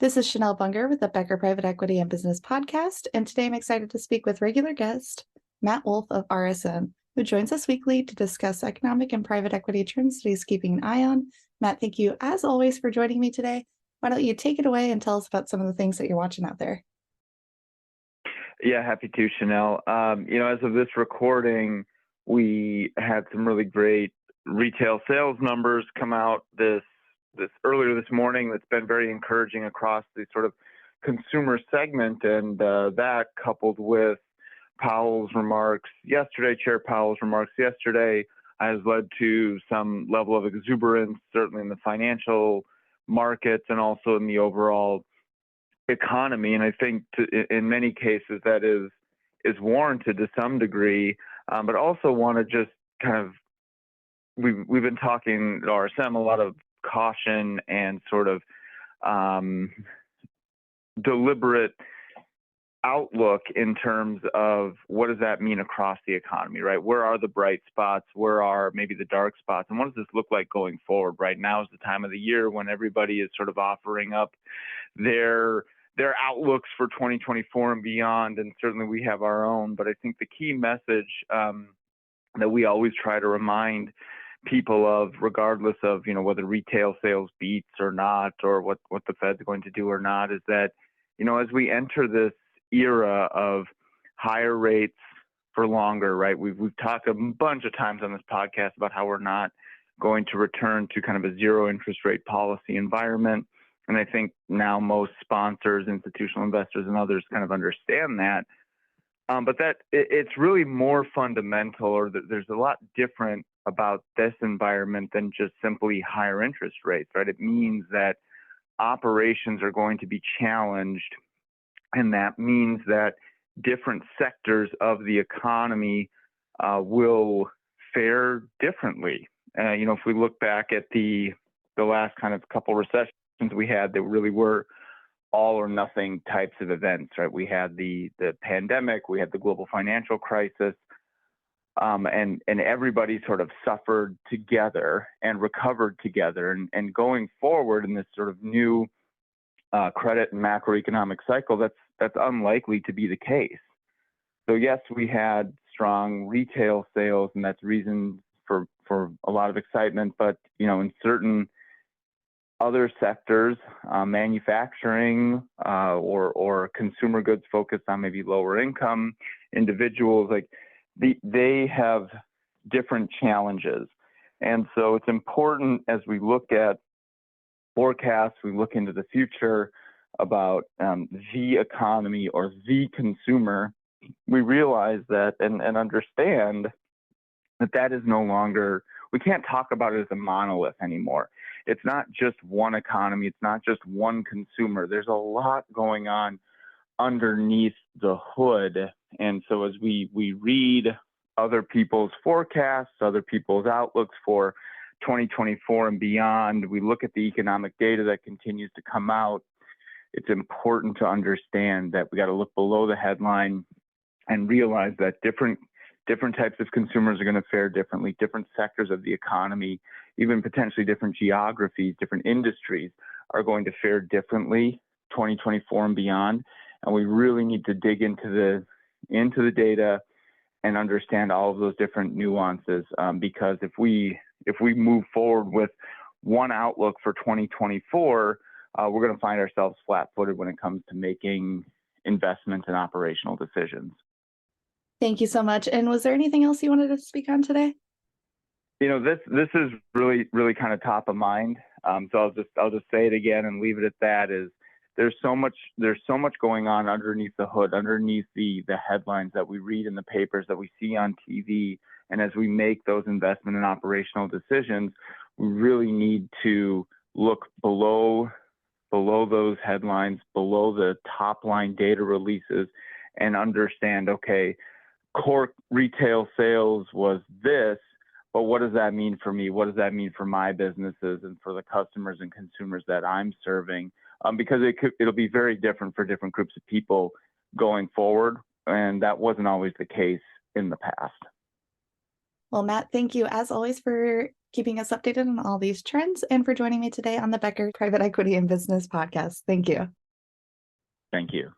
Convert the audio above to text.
This is Chanel Bunger with the Becker Private Equity and Business Podcast, and today I'm excited to speak with regular guest Matt Wolf of RSM, who joins us weekly to discuss economic and private equity trends that he's keeping an eye on. Matt, thank you as always for joining me today. Why don't you take it away and tell us about some of the things that you're watching out there? Yeah, happy to, Chanel. As of this recording, we had some really great retail sales numbers come out this earlier this morning. That's been very encouraging across the sort of consumer segment, and that coupled with Powell's remarks yesterday, Chair Powell's remarks yesterday, has led to some level of exuberance, certainly in the financial markets and also in the overall economy. And I think in many cases that is warranted to some degree, but also want to just kind of, we've been talking at RSM a lot of caution and sort of deliberate outlook in terms of what does that mean across the economy, right? Where are the bright spots? Where are maybe the dark spots? And what does this look like going forward? Right now is the time of the year when everybody is sort of offering up their outlooks for 2024 and beyond, and certainly we have our own. But I think the key message that we always try to remind people of, regardless of whether retail sales beats or not, or what the Fed's going to do or not, is that as we enter this era of higher rates for longer, right? We've talked a bunch of times on this podcast about how we're not going to return to kind of a zero interest rate policy environment. And I think now most sponsors, institutional investors, and others kind of understand that. But that it's really more fundamental, or there's a lot different about this environment than just simply higher interest rates, right? It means that operations are going to be challenged, and that means that different sectors of the economy will fare differently. If we look back at the last kind of couple recessions we had, that really were all or nothing types of events, right? We had the pandemic, we had the global financial crisis, and everybody sort of suffered together and recovered together. And going forward in this sort of new credit and macroeconomic cycle, that's unlikely to be the case. So yes, we had strong retail sales, and that's reason for a lot of excitement. But in certain other sectors, manufacturing or consumer goods focused on maybe lower income individuals, they have different challenges. And so it's important, as we look at forecasts, we look into the future about the economy or the consumer, we realize that and understand that is no longer, we can't talk about it as a monolith anymore. It's not just one economy. It's not just one consumer. There's a lot going on underneath the hood. And so as we read other people's forecasts, other people's outlooks for 2024 and beyond, we look at the economic data that continues to come out. It's important to understand that we got to look below the headline and realize that different types of consumers are going to fare differently. Different sectors of the economy, even potentially different geographies, different industries, are going to fare differently 2024 and beyond. And we really need to dig into the data and understand all of those different nuances, because if we move forward with one outlook for 2024, we're going to find ourselves flat-footed when it comes to making investment and operational decisions. Thank you so much. And was there anything else you wanted to speak on today? This is really, really kind of top of mind. So I'll just say it again and leave it at that. Is there's so much going on underneath the hood, underneath the headlines that we read in the papers, that we see on TV. And as we make those investment and operational decisions, we really need to look below those headlines, below the top line data releases, and understand, okay, core retail sales was this, but what does that mean for me? What does that mean for my businesses and for the customers and consumers that I'm serving? Because it'll be very different for different groups of people going forward, and that wasn't always the case in the past. Well, Matt, thank you as always for keeping us updated on all these trends and for joining me today on the Becker Private Equity and Business Podcast. Thank you. Thank you.